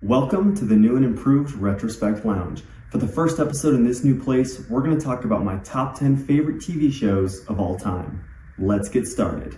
Welcome to the new and improved Retrospect Lounge. For the first episode in this new place, we're going to talk about my top 10 favorite TV shows of all time. Let's get started.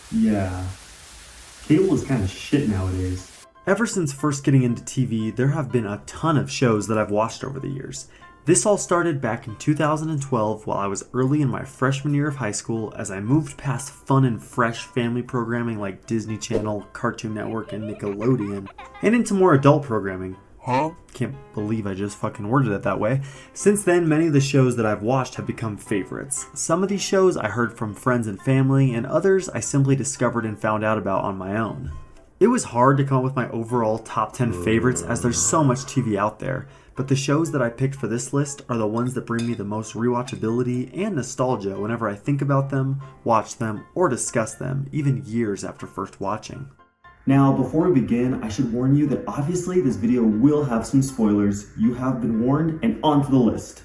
Yeah, cable is kind of shit nowadays. Ever since first getting into TV, there have been a ton of shows that I've watched over the years. This all started back in 2012 while I was early in my freshman year of high school as I moved past fun and fresh family programming like Disney Channel, Cartoon Network, and Nickelodeon, and into more adult programming. Can't believe I just fucking worded it that way. Since then, many of the shows that I've watched have become favorites. Some of these shows I heard from friends and family, and others I simply discovered and found out about on my own. It was hard to come up with my overall top 10 favorites as there's so much TV out there, but the shows that I picked for this list are the ones that bring me the most rewatchability and nostalgia whenever I think about them, watch them, or discuss them, even years after first watching. Now, before we begin, I should warn you that obviously this video will have some spoilers. You have been warned, and on to the list.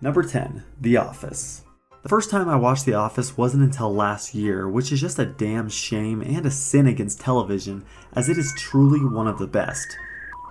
Number 10, The Office. The first time I watched The Office wasn't until last year, which is just a damn shame and a sin against television, as it is truly one of the best.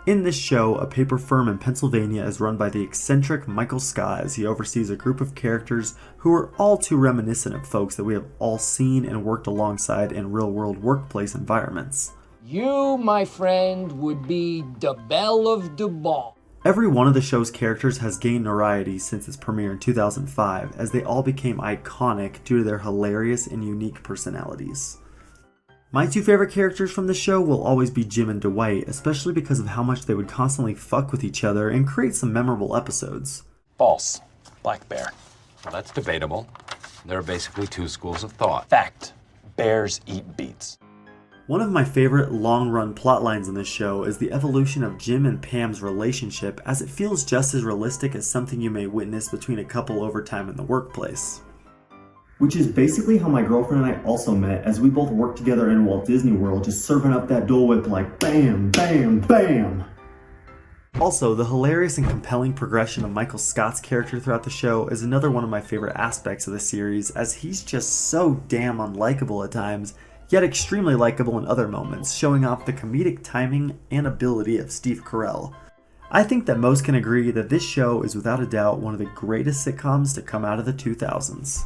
In this show, a paper firm in Pennsylvania is run by the eccentric Michael Scott as he oversees a group of characters who are all too reminiscent of folks that we have all seen and worked alongside in real-world workplace environments. You, my friend, would be the belle of the ball. Every one of the show's characters has gained notoriety since its premiere in 2005, as they all became iconic due to their hilarious and unique personalities. My two favorite characters from the show will always be Jim and Dwight, especially because of how much they would constantly fuck with each other and create some memorable episodes. False. Black bear. Well, that's debatable. There are basically two schools of thought. Fact. Bears eat beets. One of my favorite long-run plotlines in this show is the evolution of Jim and Pam's relationship, as it feels just as realistic as something you may witness between a couple over time in the workplace. Which is basically how my girlfriend and I also met, as we both worked together in Walt Disney World, just serving up that Dole Whip like bam, bam, bam! Also, the hilarious and compelling progression of Michael Scott's character throughout the show is another one of my favorite aspects of the series, as he's just so damn unlikable at times, yet extremely likable in other moments, showing off the comedic timing and ability of Steve Carell. I think that most can agree that this show is without a doubt one of the greatest sitcoms to come out of the 2000s.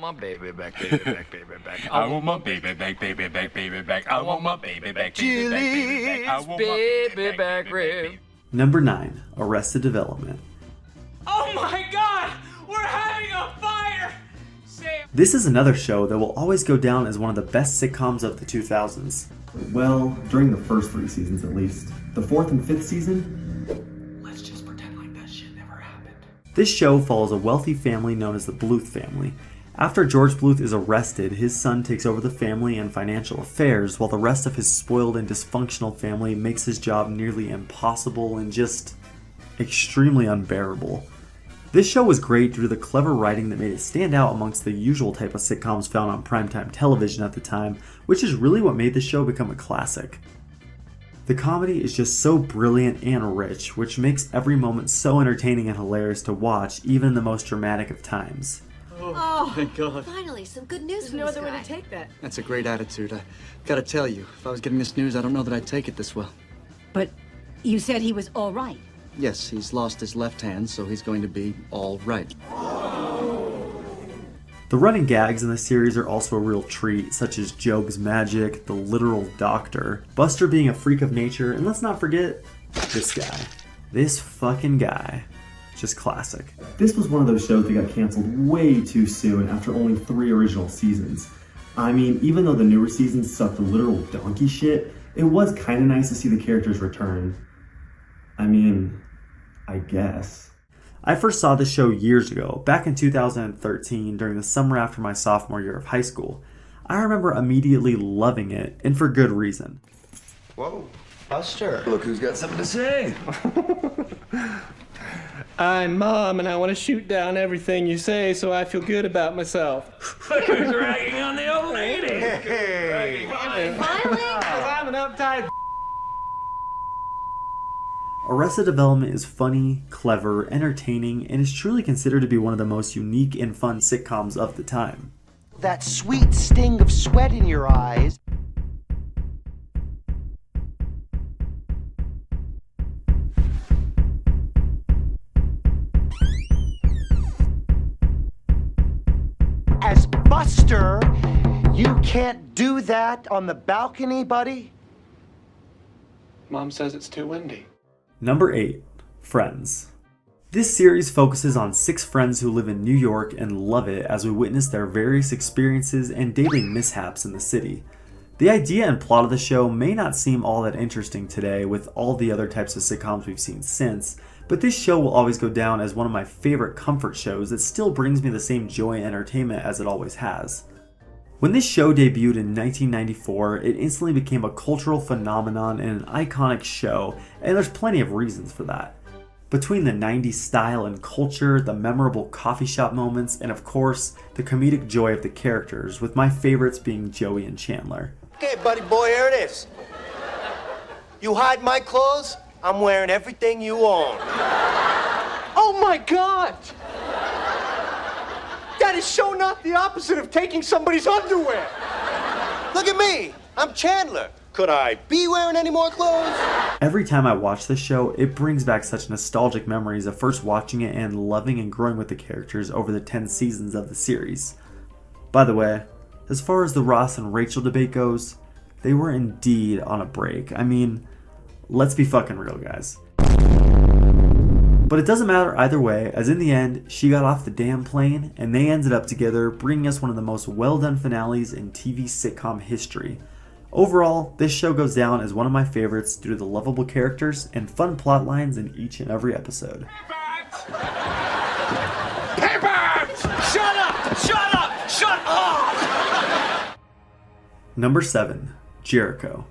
My baby back, baby back, baby back. I want my baby back, baby back, baby back. I want my baby back, baby back, baby back. I want my baby back, rib. Number 9, Arrested Development. Oh my god! We're having a fire! This is another show that will always go down as one of the best sitcoms of the 2000s. Well, during the first 3 seasons at least. The 4th and 5th season? Let's just pretend like that shit never happened. This show follows a wealthy family known as the Bluth family. After George Bluth is arrested, his son takes over the family and financial affairs, while the rest of his spoiled and dysfunctional family makes his job nearly impossible and just extremely unbearable. This show was great due to the clever writing that made it stand out amongst the usual type of sitcoms found on primetime television at the time, which is really what made the show become a classic. The comedy is just so brilliant and rich, which makes every moment so entertaining and hilarious to watch, even in the most dramatic of times. Oh, thank God. Finally, some good news There's from no this other way guy. to take that. That's a great attitude. I gotta tell you, if I was getting this news, I don't know that I'd take it this well. But you said he was all right. Yes, he's lost his left hand, so he's going to be all right. The running gags in the series are also a real treat, such as Job's magic, the literal doctor, Buster being a freak of nature, and let's not forget this guy. This fucking guy. Just classic. This was one of those shows that got canceled way too soon after only 3 original seasons. I mean, even though the newer seasons sucked literal donkey shit, it was kinda nice to see the characters return. I mean, I guess. I first saw this show years ago, back in 2013, during the summer after my sophomore year of high school. I remember immediately loving it, and for good reason. Whoa, Buster. Look who's got something to say. I'm Mom, and I want to shoot down everything you say so I feel good about myself. Look who's ragging on the old lady. Hey. Finally? I'm an uptight. Arrested Development is funny, clever, entertaining, and is truly considered to be one of the most unique and fun sitcoms of the time. That sweet sting of sweat in your eyes. As Buster, you can't do that on the balcony, buddy. Mom says it's too windy. Number 8. Friends. This series focuses on 6 friends who live in New York and love it as we witness their various experiences and daily mishaps in the city. The idea and plot of the show may not seem all that interesting today with all the other types of sitcoms we've seen since, but this show will always go down as one of my favorite comfort shows that still brings me the same joy and entertainment as it always has. When this show debuted in 1994, it instantly became a cultural phenomenon and an iconic show, and there's plenty of reasons for that. Between the 90s style and culture, the memorable coffee shop moments, and of course, the comedic joy of the characters, with my favorites being Joey and Chandler. Okay, buddy boy, here it is. You hide my clothes, I'm wearing everything you own. Oh my God! That is so not the opposite of taking somebody's underwear. Look at me, I'm Chandler. Could I be wearing any more clothes? Every time I watch this show, it brings back such nostalgic memories of first watching it and loving and growing with the characters over the 10 seasons of the series. By the way, as far as the Ross and Rachel debate goes, they were indeed on a break. I mean, let's be fucking real, guys. But it doesn't matter either way, as in the end, she got off the damn plane and they ended up together, bringing us one of the most well-done finales in TV sitcom history. Overall, this show goes down as one of my favorites due to the lovable characters and fun plot lines in each and every episode. Papers! Shut up! Shut up! Shut up! Number 7. Jericho.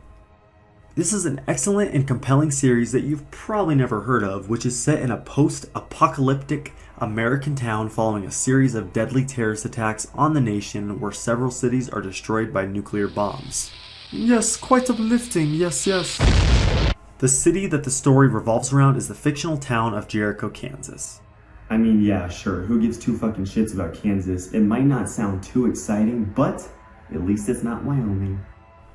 This is an excellent and compelling series that you've probably never heard of, which is set in a post-apocalyptic American town following a series of deadly terrorist attacks on the nation where several cities are destroyed by nuclear bombs. Yes, quite uplifting, yes. The city that the story revolves around is the fictional town of Jericho, Kansas. I mean, yeah, sure, who gives two fucking shits about Kansas? It might not sound too exciting, but at least it's not Wyoming.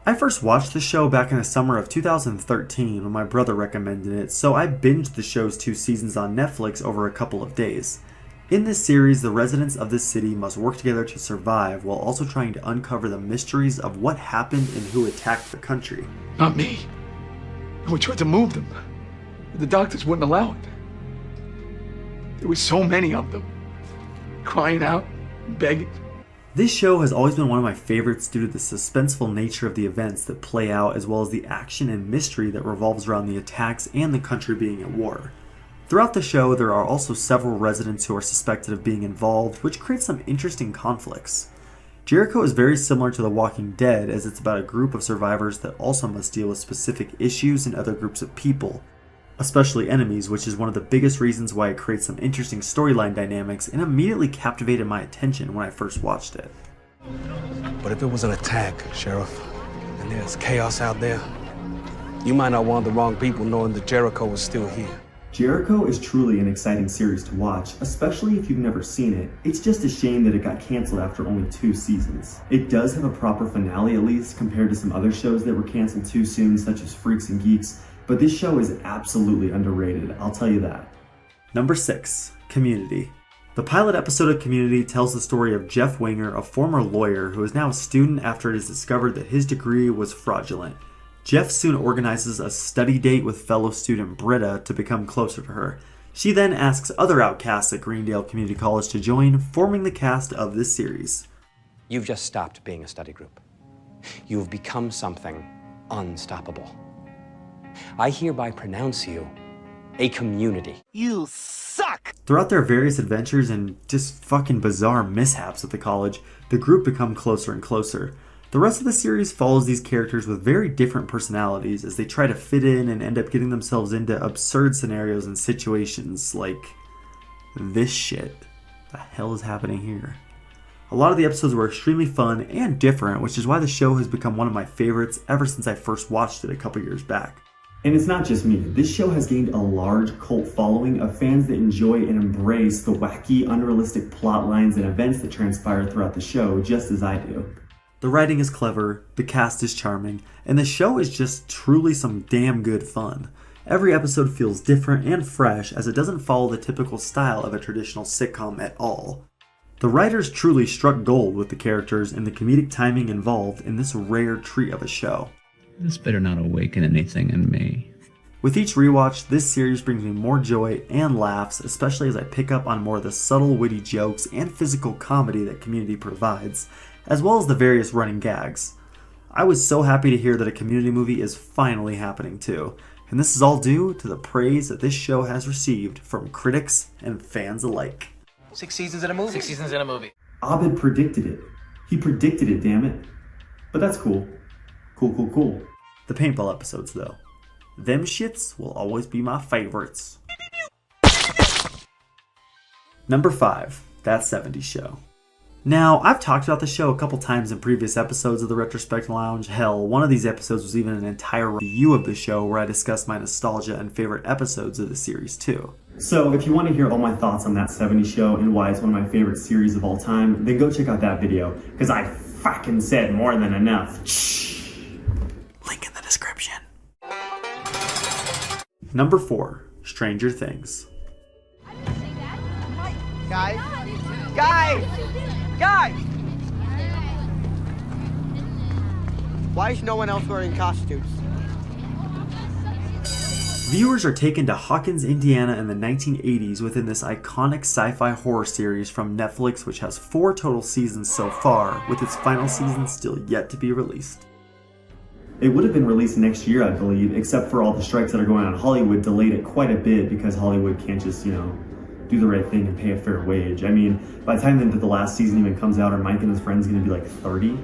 I first watched the show back in the summer of 2013 when my brother recommended it, so I binged the show's 2 seasons on Netflix over a couple of days. In this series, the residents of this city must work together to survive while also trying to uncover the mysteries of what happened and who attacked the country. Not me. We tried to move them. The doctors wouldn't allow it. There were so many of them. Crying out, begging. This show has always been one of my favorites due to the suspenseful nature of the events that play out as well as the action and mystery that revolves around the attacks and the country being at war. Throughout the show, there are also several residents who are suspected of being involved, which creates some interesting conflicts. Jericho is very similar to The Walking Dead, as it's about a group of survivors that also must deal with specific issues and other groups of people, especially enemies, which is one of the biggest reasons why it creates some interesting storyline dynamics and immediately captivated my attention when I first watched it. But if it was an attack, Sheriff, and there's chaos out there, you might not want the wrong people knowing that Jericho is still here. Jericho is truly an exciting series to watch, especially if you've never seen it. It's just a shame that it got canceled after only 2 seasons. It does have a proper finale, at least, compared to some other shows that were canceled too soon, such as Freaks and Geeks, but this show is absolutely underrated, I'll tell you that. Number 6, Community. The pilot episode of Community tells the story of Jeff Winger, a former lawyer who is now a student after it is discovered that his degree was fraudulent. Jeff soon organizes a study date with fellow student Britta to become closer to her. She then asks other outcasts at Greendale Community College to join, forming the cast of this series. You've just stopped being a study group. You've become something unstoppable. I hereby pronounce you a community. You suck! Throughout their various adventures and just fucking bizarre mishaps at the college, the group become closer and closer. The rest of the series follows these characters with very different personalities as they try to fit in and end up getting themselves into absurd scenarios and situations like this shit. The hell is happening here? A lot of the episodes were extremely fun and different, which is why the show has become one of my favorites ever since I first watched it a couple years back. And it's not just me. This show has gained a large cult following of fans that enjoy and embrace the wacky, unrealistic plot lines and events that transpire throughout the show, just as I do. The writing is clever, the cast is charming, and the show is just truly some damn good fun. Every episode feels different and fresh as it doesn't follow the typical style of a traditional sitcom at all. The writers truly struck gold with the characters and the comedic timing involved in this rare treat of a show. This better not awaken anything in me. With each rewatch, this series brings me more joy and laughs, especially as I pick up on more of the subtle, witty jokes and physical comedy that Community provides, as well as the various running gags. I was so happy to hear that a Community movie is finally happening too, and this is all due to the praise that this show has received from critics and fans alike. 6 seasons in a movie. 6 seasons in a movie. Abed predicted it. He predicted it, damn it. But that's cool. Cool. The paintball episodes though. Them shits will always be my favorites. Number 5, That 70s Show. Now, I've talked about the show a couple times in previous episodes of the Retrospect Lounge. Hell, one of these episodes was even an entire review of the show where I discussed my nostalgia and favorite episodes of the series too. So if you want to hear all my thoughts on That 70s Show and why it's one of my favorite series of all time, then go check out that video, because I fucking said more than enough. Shh. Link in the description. Number 4, Stranger Things. Guys! Why is no one else wearing costumes? Viewers are taken to Hawkins, Indiana in the 1980s within this iconic sci-fi horror series from Netflix, which has 4 total seasons so far, with its final season still yet to be released. It would have been released next year, I believe, except for all the strikes that are going on. Hollywood delayed it quite a bit because Hollywood can't just, do the right thing and pay a fair wage. I mean, by the time that the last season even comes out, are Mike and his friends going to be like 30?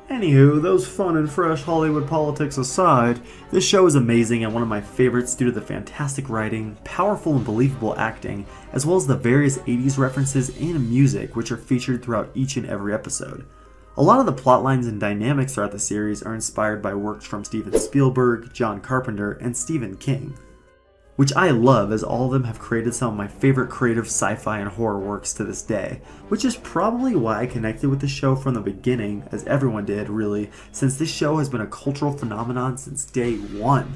Anywho, those fun and fresh Hollywood politics aside, this show is amazing and one of my favorites due to the fantastic writing, powerful and believable acting, as well as the various 80s references and music which are featured throughout each and every episode. A lot of the plot lines and dynamics throughout the series are inspired by works from Steven Spielberg, John Carpenter, and Stephen King, which I love as all of them have created some of my favorite creative sci-fi and horror works to this day, which is probably why I connected with the show from the beginning, as everyone did really, since this show has been a cultural phenomenon since day one.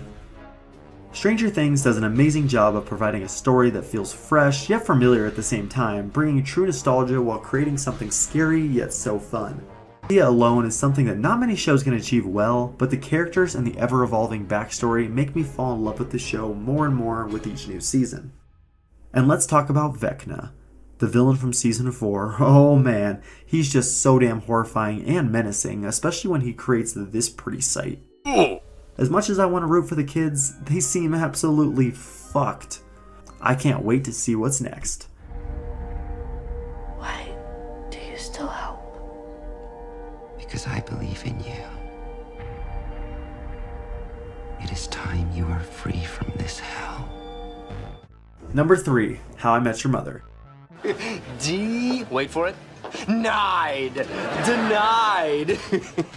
Stranger Things does an amazing job of providing a story that feels fresh yet familiar at the same time, bringing true nostalgia while creating something scary yet so fun. The idea alone is something that not many shows can achieve well, but the characters and the ever-evolving backstory make me fall in love with the show more and more with each new season. And let's talk about Vecna, the villain from season 4. Oh man, he's just so damn horrifying and menacing, especially when he creates this pretty sight. As much as I want to root for the kids, they seem absolutely fucked. I can't wait to see what's next. Why do you still help? Because I believe in you. It is time you are free from this hell. Number 3, How I Met Your Mother. Wait for it. Denied.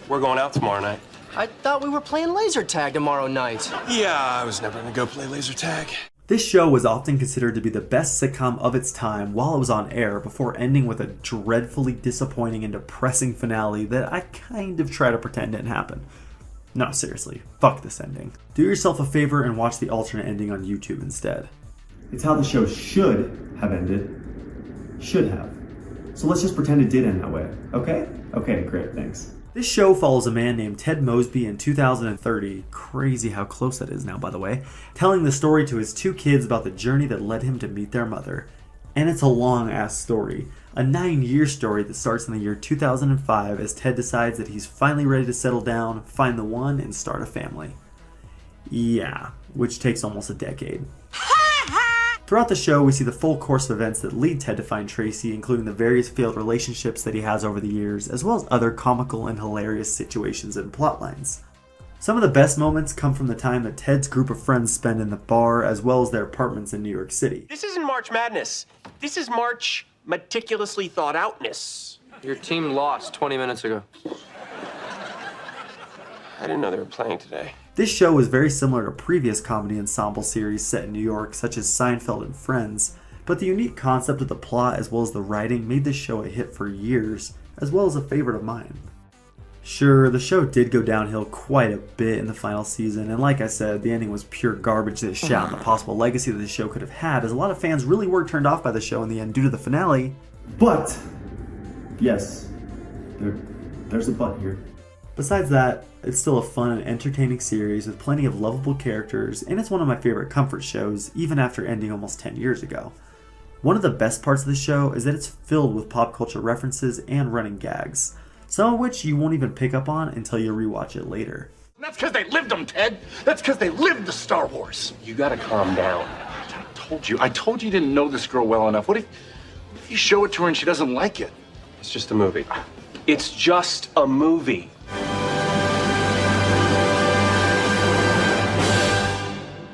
We're going out tomorrow night. I thought we were playing laser tag tomorrow night. Yeah, I was never gonna go play laser tag. This show was often considered to be the best sitcom of its time while it was on air, before ending with a dreadfully disappointing and depressing finale that I kind of try to pretend didn't happen. No, seriously, fuck this ending. Do yourself a favor and watch the alternate ending on YouTube instead. It's how the show should have ended. Should have. So let's just pretend it did end that way, okay? Okay, great, thanks. This show follows a man named Ted Mosby in 2030, crazy how close that is now by the way, telling the story to his 2 kids about the journey that led him to meet their mother. And it's a long ass story. A 9-year story that starts in the year 2005 as Ted decides that he's finally ready to settle down, find the one, and start a family. Yeah, which takes almost a decade. Throughout the show, we see the full course of events that lead Ted to find Tracy, including the various failed relationships that he has over the years, as well as other comical and hilarious situations and plotlines. Some of the best moments come from the time that Ted's group of friends spend in the bar, as well as their apartments in New York City. This isn't March Madness. This is March meticulously thought outness. Your team lost 20 minutes ago. I didn't know they were playing today. This show was very similar to previous comedy ensemble series set in New York, such as Seinfeld and Friends, but the unique concept of the plot as well as the writing made this show a hit for years, as well as a favorite of mine. Sure, the show did go downhill quite a bit in the final season, and like I said, the ending was pure garbage that shot the possible legacy that the show could have had, as a lot of fans really were turned off by the show in the end due to the finale. But, yes, there's a but here. Besides that, it's still a fun and entertaining series with plenty of lovable characters, and it's one of my favorite comfort shows, even after ending almost 10 years ago. One of the best parts of the show is that it's filled with pop culture references and running gags, some of which you won't even pick up on until you rewatch it later. That's because they lived them, Ted. That's because they lived the Star Wars. You gotta calm down. I told you didn't know this girl well enough. What if you show it to her and she doesn't like it? It's just a movie. It's just a movie.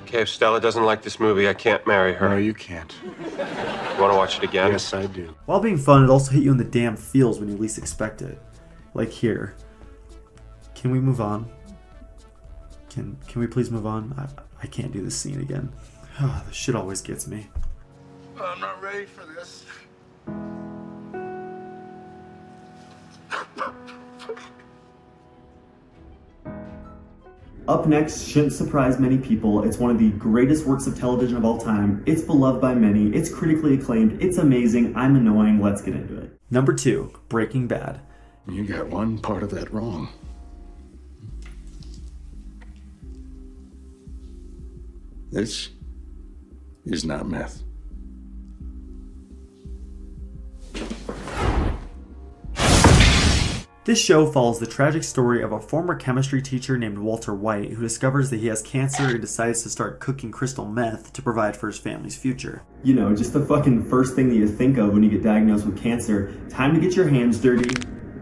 Okay, if Stella doesn't like this movie, I can't marry her. No, you can't. You wanna watch it again? Yes, I do. While being fun, it also hit you in the damn feels when you least expect it. Like here. Can we move on? Can we please move on? I can't do this scene again. Oh, this shit always gets me. I'm not ready for this. Up next shouldn't surprise many people. It's one of the greatest works of television of all time. It's beloved by many. It's critically acclaimed. It's amazing. I'm annoying. Let's get into it. Number 2, Breaking Bad. You got one part of that wrong. This is not meth. This show follows the tragic story of a former chemistry teacher named Walter White who discovers that he has cancer and decides to start cooking crystal meth to provide for his family's future. You know, just the fucking first thing that you think of when you get diagnosed with cancer. Time to get your hands dirty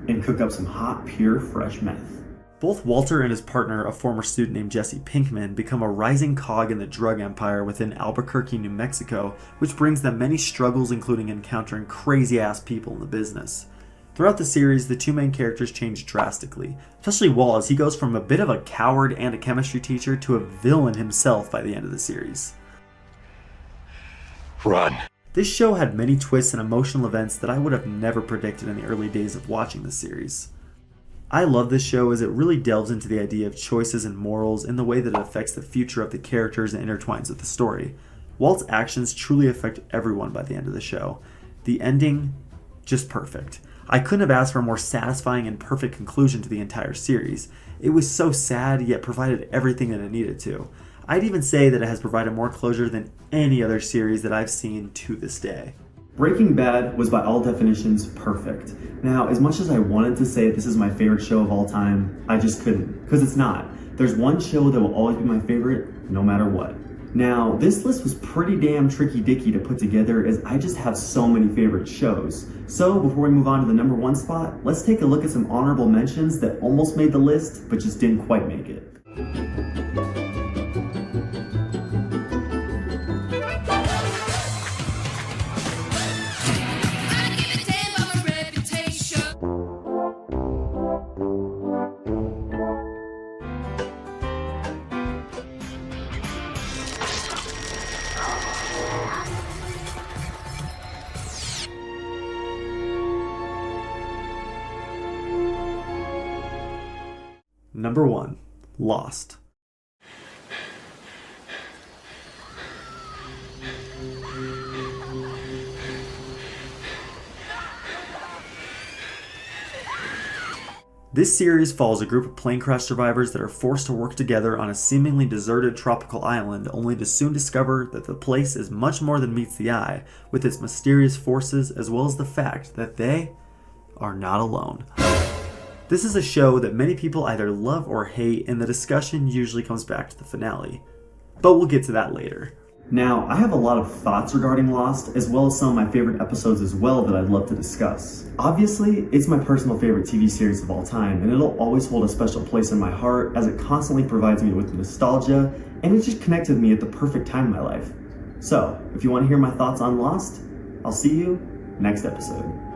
and cook up some hot, pure, fresh meth. Both Walter and his partner, a former student named Jesse Pinkman, become a rising cog in the drug empire within Albuquerque, New Mexico, which brings them many struggles, including encountering crazy-ass people in the business. Throughout the series, the 2 main characters change drastically, especially Walt, as he goes from a bit of a coward and a chemistry teacher to a villain himself by the end of the series. Run. This show had many twists and emotional events that I would have never predicted in the early days of watching the series. I love this show as it really delves into the idea of choices and morals in the way that it affects the future of the characters and intertwines with the story. Walt's actions truly affect everyone by the end of the show. The ending, just perfect. I couldn't have asked for a more satisfying and perfect conclusion to the entire series. It was so sad, yet provided everything that it needed to. I'd even say that it has provided more closure than any other series that I've seen to this day. Breaking Bad was by all definitions perfect. Now, as much as I wanted to say this is my favorite show of all time, I just couldn't, because it's not. There's one show that will always be my favorite, no matter what. Now, this list was pretty damn tricky-dicky to put together as I just have so many favorite shows. So before we move on to the number 1 spot, let's take a look at some honorable mentions that almost made the list but just didn't quite make it. Number 1, Lost. This series follows a group of plane crash survivors that are forced to work together on a seemingly deserted tropical island, only to soon discover that the place is much more than meets the eye, with its mysterious forces as well as the fact that they are not alone. This is a show that many people either love or hate, and the discussion usually comes back to the finale. But we'll get to that later. Now, I have a lot of thoughts regarding Lost, as well as some of my favorite episodes as well that I'd love to discuss. Obviously, it's my personal favorite TV series of all time, and it'll always hold a special place in my heart as it constantly provides me with nostalgia, and it just connected with me at the perfect time in my life. So, if you want to hear my thoughts on Lost, I'll see you next episode.